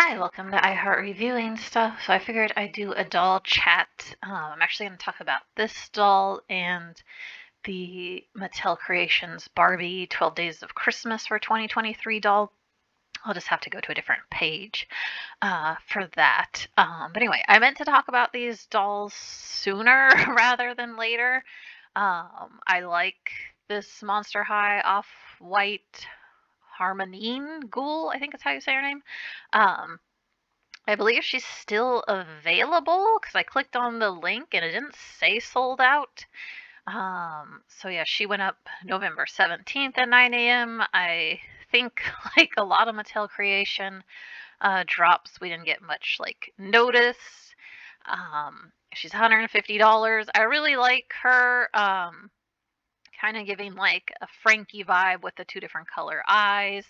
Hi, welcome to iHeart Reviewing Stuff. So I figured I'd do a doll chat. I'm actually going to talk about this doll and the Mattel Creations Barbie 12 Days of Christmas for 2023 doll. I'll just have to go to a different page for that. But anyway, I meant to talk about these dolls sooner rather than later. I like this Monster High off-white Harmonie Ghoul, I think is how you say her name. Um, I believe she's still available because I clicked on the link and it didn't say sold out. So yeah, she went up November 17th at 9 a.m. I think like a lot of Mattel Creation drops, we didn't get much like notice. She's $150. I really like her. Kind of giving like a Frankie vibe with the two different color eyes.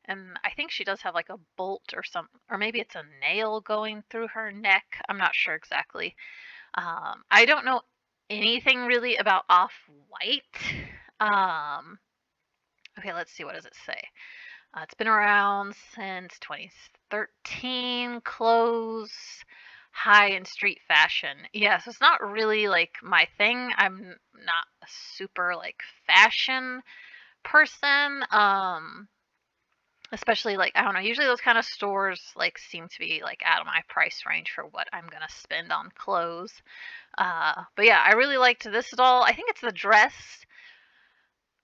And I think she does have like a bolt or something, or maybe it's a nail going through her neck. I'm not sure exactly. I don't know anything really about Off-White. Um, okay, let's see. What does it say? It's been around since 2013. Clothes, high and street fashion. Yeah, so it's not really like my thing. I'm not a super like fashion person. Especially like I don't know, usually those kind of stores like seem to be like out of my price range for what I'm gonna spend on clothes. But yeah, I really liked this doll. I think it's the dress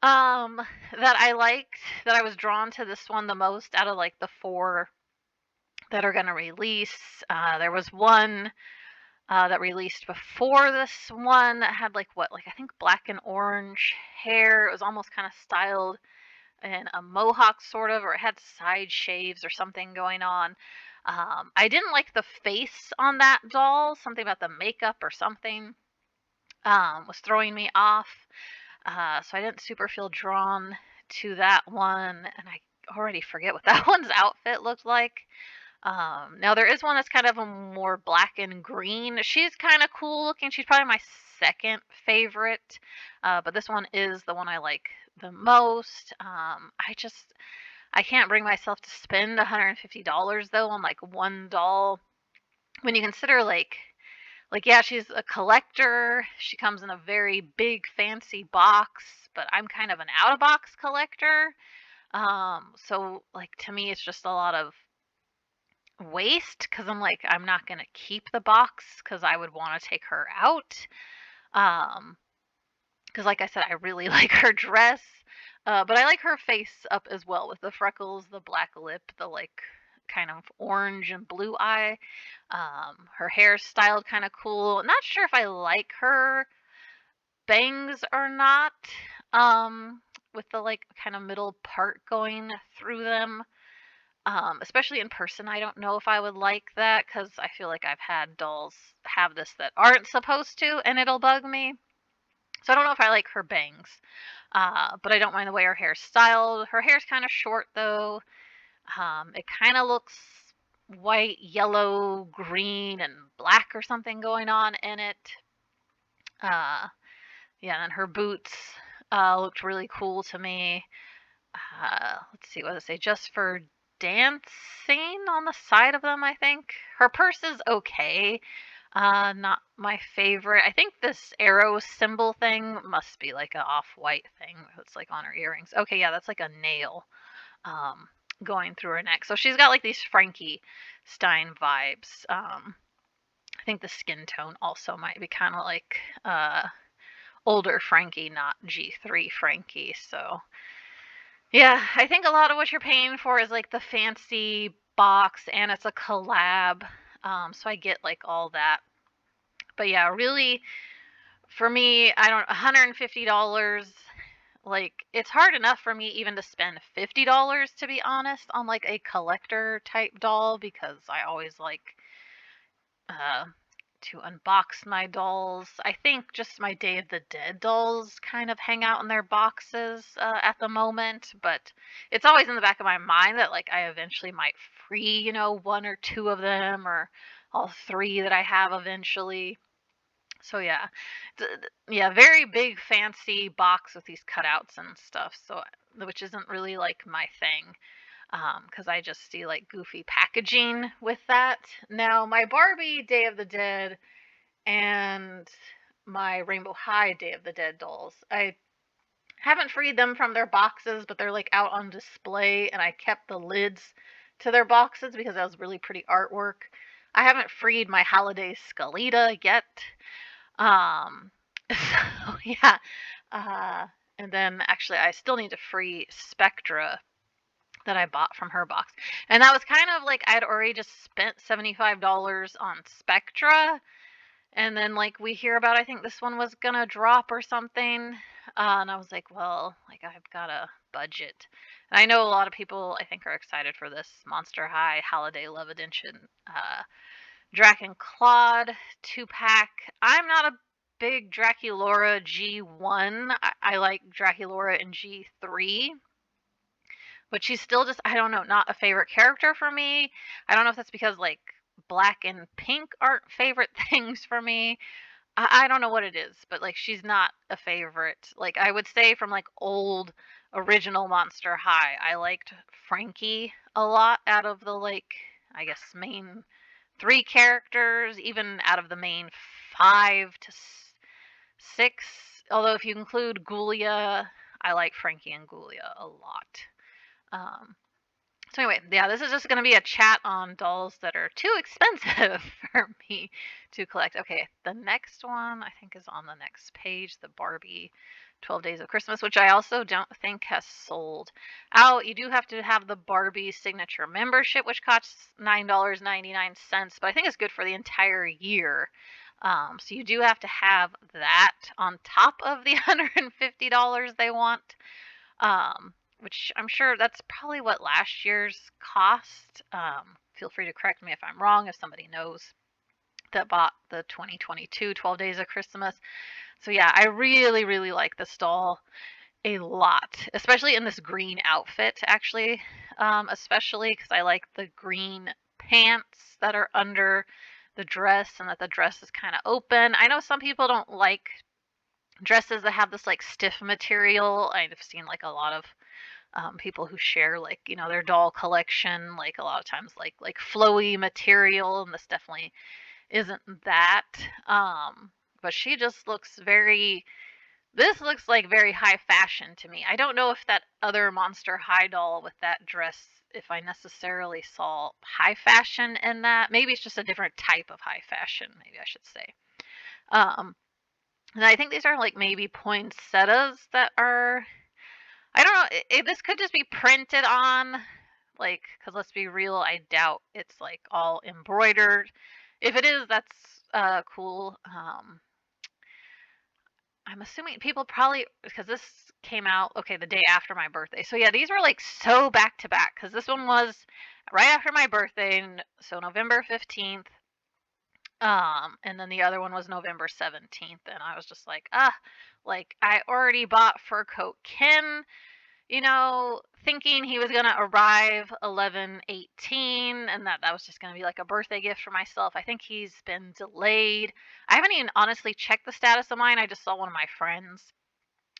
um that I liked, that I was drawn to this one the most out of like the four that are gonna release. There was one that released before this one that had like what, like I think black and orange hair. It was almost kind of styled in a mohawk sort of, or it had side shaves or something going on. I didn't like the face on that doll. Something about the makeup or something was throwing me off. So I didn't super feel drawn to that one, and I already forget what that one's outfit looked like. Now there is one that's kind of a more black and green. She's kind of cool looking. She's probably my second favorite, but this one is the one I like the most. I can't bring myself to spend $150 though on like one doll when you consider like yeah, she's a collector. She comes in a very big fancy box, but I'm kind of an out of box collector. So like to me it's just a lot of waste because I'm like, I'm not gonna keep the box because I would want to take her out. Um, because like I said, I really like her dress, but I like her face up as well with the freckles, the black lip, the like kind of orange and blue eye. Her hair styled kind of cool. Not sure if I like her bangs or not. Um, with the like kind of middle part going through them. Especially in person, I don't know if I would like that because I feel like I've had dolls have this that aren't supposed to, and it'll bug me. So I don't know if I like her bangs, but I don't mind the way her hair's styled. Her hair's kind of short though. It kind of looks white, yellow, green, and black or something going on in it. Uh, yeah, and her boots looked really cool to me. Let's see, what does it say? Just for dancing on the side of them, I think. Her purse is okay. Not my favorite. I think this arrow symbol thing must be like an off-white thing that's like on her earrings. Okay, yeah, that's like a nail um, going through her neck. So she's got like these Frankie Stein vibes. I think the skin tone also might be kind of like older Frankie, not G3 Frankie. So yeah, I think a lot of what you're paying for is like the fancy box and it's a collab. So I get like all that. But yeah, really for me, I don't $150, like it's hard enough for me even to spend $50 to be honest on like a collector type doll because I always like uh to unbox my dolls. I think just my Day of the Dead dolls kind of hang out in their boxes at the moment, but it's always in the back of my mind that like I eventually might free, one or two of them or all three that I have eventually. So yeah, yeah, very big fancy box with these cutouts and stuff. So which isn't really like my thing. because I just see like goofy packaging with that. Now, my Barbie Day of the Dead and my Rainbow High Day of the Dead dolls, I haven't freed them from their boxes, but they're like out on display, and I kept the lids to their boxes because that was really pretty artwork. I haven't freed my Holiday Skeleta yet. So yeah. Uh, and then actually, I still need to free Spectra that I bought from her box. And that was kind of like I'd already just spent $75 on Spectra. And then like we hear about I think this one was gonna drop or something. And I was like, well, like I've got a budget. And I know a lot of people I think are excited for this Monster High Holiday Love Edition Drac and Claude 2-pack. I'm not a big Draculaura G1. I like Draculaura in G3. But she's still just, I don't know, not a favorite character for me. I don't know if that's because like black and pink aren't favorite things for me. I don't know what it is, but like she's not a favorite. Like I would say from like old original Monster High, I liked Frankie a lot out of the like I guess main 3 characters, even out of the main 5 to 6. Although if you include Ghoulia, I like Frankie and Ghoulia a lot. Um, so anyway, yeah, this is just going to be a chat on dolls that are too expensive for me to collect. Okay, the next one I think is on the next page, the Barbie 12 Days of Christmas, which I also don't think has sold out. You do have to have the Barbie signature membership, which costs $9.99, but I think it's good for the entire year. So you do have to have that on top of the $150 they want. Which I'm sure that's probably what last year's cost. Feel free to correct me if I'm wrong, if somebody knows that bought the 2022 12 Days of Christmas. So yeah, I really, really like this doll a lot, especially in this green outfit, actually. Especially because I like the green pants that are under the dress and that the dress is kind of open. I know some people don't like dresses that have this like stiff material. I've seen like a lot of people who share like their doll collection like a lot of times like flowy material, and this definitely isn't that. But she just looks very this looks like very high fashion to me. I don't know if that other Monster High doll with that dress, if I necessarily saw high fashion in that. Maybe it's just a different type of high fashion, maybe I should say. um and I think these are like maybe poinsettias that are, I don't know. This could just be printed on, like, because let's be real, I doubt it's like all embroidered. If it is, that's cool. I'm assuming people probably because this came out okay the day after my birthday. So yeah, these were like so back to back because this one was right after my birthday, so November 15th. And then the other one was November 17th, and I was just like, like I already bought Fur Coat Ken, thinking he was going to arrive 11/18 and that was just going to be like a birthday gift for myself. I think he's been delayed. I haven't even honestly checked the status of mine. I just saw one of my friends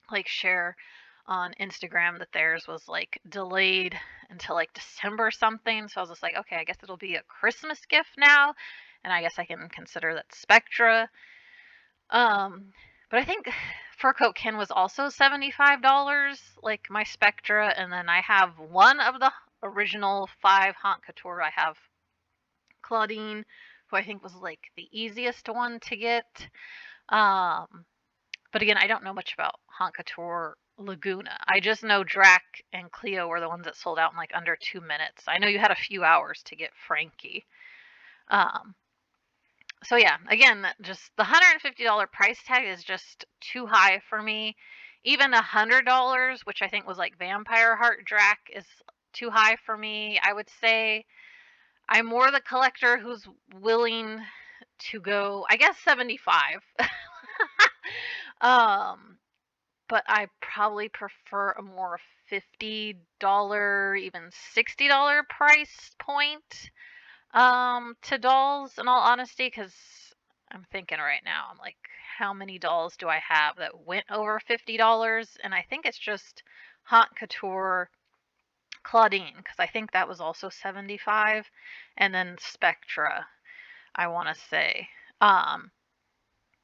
like share on Instagram that theirs was like delayed until like December something. So I was just like, okay, I guess it'll be a Christmas gift now. And I guess I can consider that Spectra. But I think Fur Coat Ken was also $75, like my Spectra, and then I have one of the original 5 Haute Couture. I have Claudine, who I think was like the easiest one to get. But again, I don't know much about Haute Couture Laguna. I just know Drac and Cleo were the ones that sold out in like under 2 minutes. I know you had a few hours to get Frankie. So yeah, again, just the $150 price tag is just too high for me. Even $100, which I think was like Vampire Heart Drac, is too high for me. I would say I'm more the collector who's willing to go, I guess 75. But I probably prefer a more $50, even $60 price point to dolls, in all honesty, because I'm thinking right now, I'm like, how many dolls do I have that went over $50? And I think it's just Haute Couture, Claudine, because I think that was also 75, and then Spectra, I want to say. Um,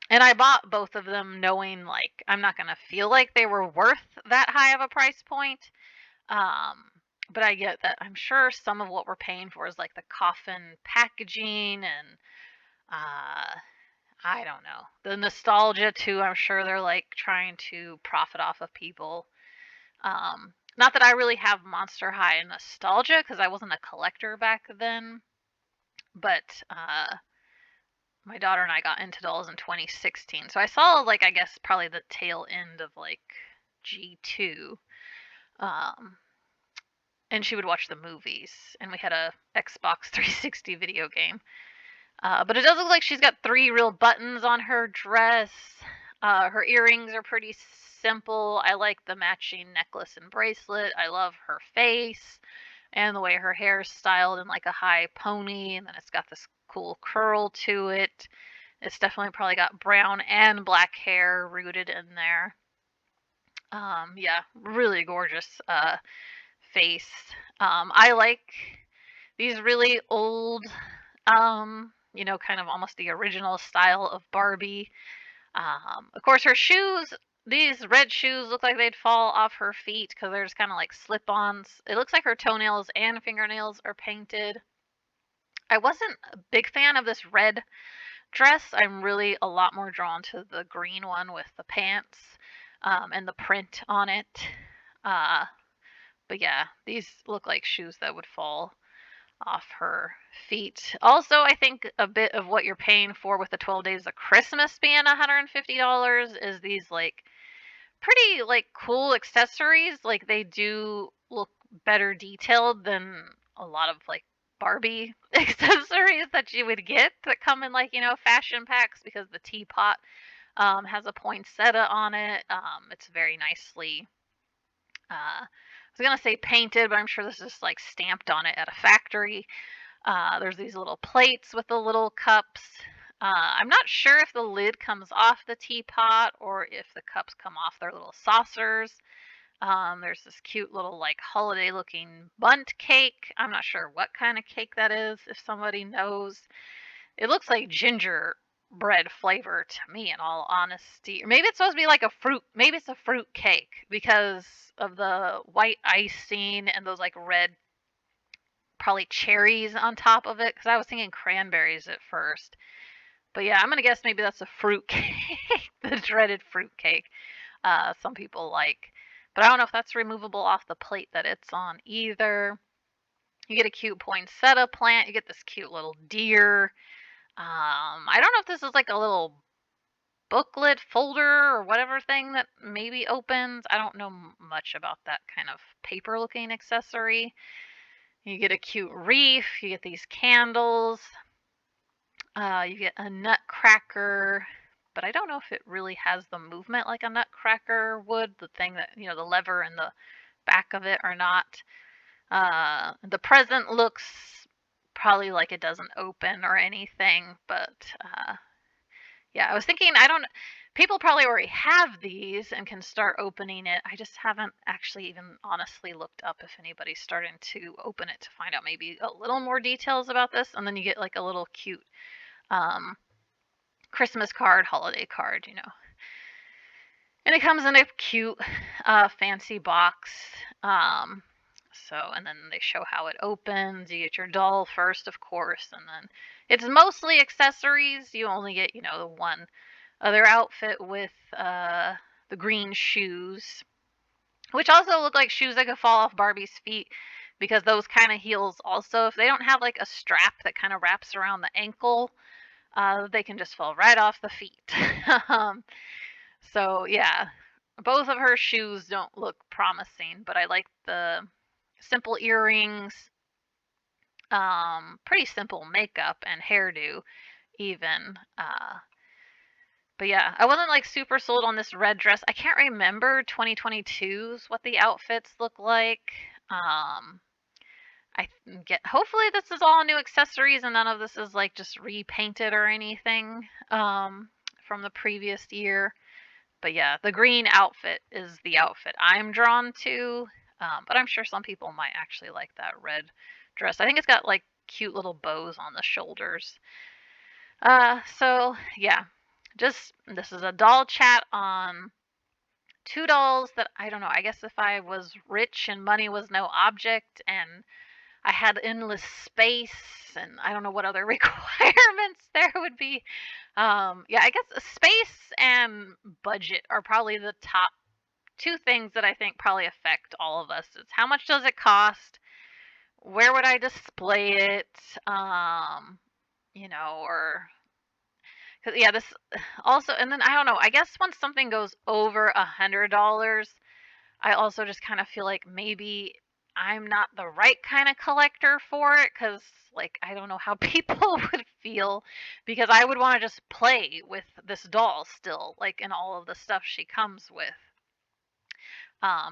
and I bought both of them knowing like I'm not gonna feel like they were worth that high of a price point. Um, but I get that I'm sure some of what we're paying for is like the coffin packaging and uh I don't know. The nostalgia too, I'm sure they're like trying to profit off of people. Not that I really have Monster High nostalgia because I wasn't a collector back then, but my daughter and I got into dolls in 2016. So I saw like I guess probably the tail end of like G2. Um, and she would watch the movies, and we had a Xbox 360 video game. But it does look like she's got 3 real buttons on her dress. Her earrings are pretty simple. I like the matching necklace and bracelet. I love her face and the way her hair is styled in like a high pony, and then it's got this cool curl to it. It's definitely probably got brown and black hair rooted in there. Yeah, really gorgeous face. I like these really old, kind of almost the original style of Barbie. Of course, her shoes, these red shoes look like they'd fall off her feet because they're just kind of like slip-ons. It looks like her toenails and fingernails are painted. I wasn't a big fan of this red dress. I'm really a lot more drawn to the green one with the pants and the print on it. Uh, but yeah, these look like shoes that would fall off her feet. Also, I think a bit of what you're paying for with the 12 Days of Christmas being $150 is these like pretty like cool accessories. Like they do look better detailed than a lot of like Barbie accessories that you would get that come in like, fashion packs because the teapot has a poinsettia on it. It's very nicely I was gonna say painted, but I'm sure this is like stamped on it at a factory. There's these little plates with the little cups. I'm not sure if the lid comes off the teapot or if the cups come off their little saucers. There's this cute little like holiday looking bundt cake. I'm not sure what kind of cake that is, if somebody knows. It looks like gingerbread flavor to me, in all honesty. Or maybe it's supposed to be like a fruit. Maybe it's a fruit cake because of the white icing and those like red, probably cherries on top of it. Because I was thinking cranberries at first. But yeah, I'm gonna guess maybe that's a fruit cake, the dreaded fruit cake. Some people like, but I don't know if that's removable off the plate that it's on either. You get a cute poinsettia plant. You get this cute little deer. I don't know if this is like a little booklet folder or whatever thing that maybe opens. I don't know much about that kind of paper looking accessory. You get a cute wreath, you get these candles, you get a nutcracker, but I don't know if it really has the movement like a nutcracker would, the thing that, the lever in the back of it or not. The present looks probably like it doesn't open or anything, but yeah, I was thinking, I don't. People probably already have these and can start opening it. I just haven't actually even honestly looked up if anybody's starting to open it to find out maybe a little more details about this. And then you get like a little cute Christmas card, holiday card. And it comes in a cute, fancy box. And then they show how it opens. You get your doll first, of course, and then it's mostly accessories. You only get, the one other outfit with the green shoes, which also look like shoes that could fall off Barbie's feet because those kind of heels also, if they don't have like a strap that kind of wraps around the ankle, they can just fall right off the feet. So yeah, both of her shoes don't look promising, but I like the simple earrings, pretty simple makeup and hairdo even. But yeah, I wasn't like super sold on this red dress. I can't remember 2022's what the outfits look like. Hopefully this is all new accessories and none of this is like just repainted or anything from the previous year. But yeah, the green outfit is the outfit I'm drawn to. But I'm sure some people might actually like that red dress. I think it's got like cute little bows on the shoulders. So yeah, just this is a doll chat on two dolls that I don't know. I guess if I was rich and money was no object and I had endless space and I don't know what other requirements there would be. Yeah, I guess space and budget are probably the top two things that I think probably affect all of us. It's how much does it cost? Where would I display it? Or 'cause yeah, this also, and then I don't know. I guess when something goes over $100, I also just kind of feel like maybe I'm not the right kind of collector for it because, like, I don't know how people would feel because I would want to just play with this doll still, like, in all of the stuff she comes with.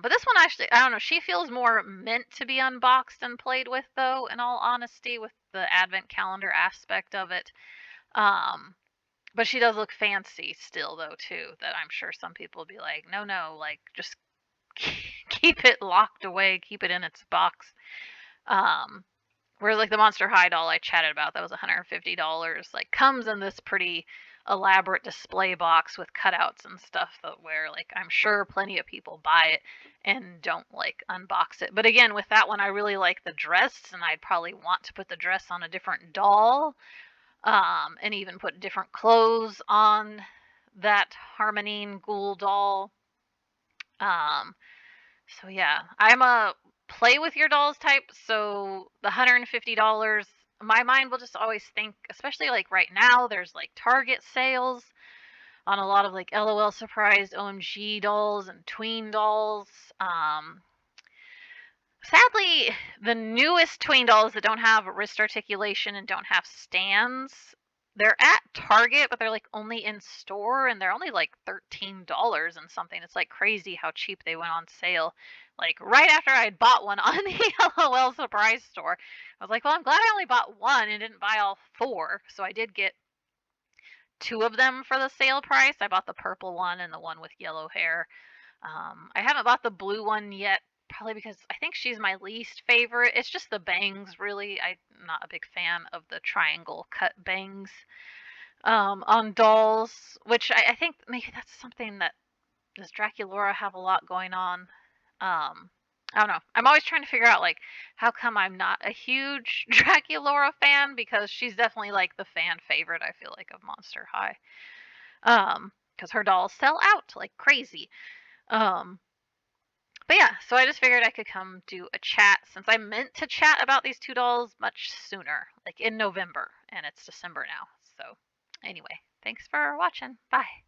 But this one actually, I don't know, she feels more meant to be unboxed and played with, though, in all honesty, with the advent calendar aspect of it. Um, but she does look fancy still, though, too, that I'm sure some people would be like, no, no, like, just keep it locked away, keep it in its box. Um, Whereas like the Monster High doll I chatted about, that was $150. Like comes in this pretty elaborate display box with cutouts and stuff that where like I'm sure plenty of people buy it and don't like unbox it. But again, with that one I really like the dress and I'd probably want to put the dress on a different doll. And even put different clothes on that Harmonie Ghoul doll. Um, so yeah, I'm a play with your dolls type. So the $150, my mind will just always think, especially like right now, there's like Target sales on a lot of like LOL surprise OMG dolls and tween dolls. Um, Sadly, the newest tween dolls that don't have wrist articulation and don't have stands, they're at Target, but they're like only in store and they're only like $13 and something. It's like crazy how cheap they went on sale. Like right after I had bought one on the LOL surprise store, I was like, well, I'm glad I only bought one and didn't buy all four. So I did get two of them for the sale price. I bought the purple one and the one with yellow hair. I haven't bought the blue one yet, probably because I think she's my least favorite. It's just the bangs, really. I'm not a big fan of the triangle cut bangs on dolls, which I think maybe that's something that does Draculaura have a lot going on. I don't know. I'm always trying to figure out like how come I'm not a huge Draculaura fan because she's definitely like the fan favorite. I feel like of Monster High, because her dolls sell out like crazy. Um, but yeah, so I just figured I could come do a chat since I meant to chat about these two dolls much sooner, like in November, and it's December now. So anyway, thanks for watching. Bye.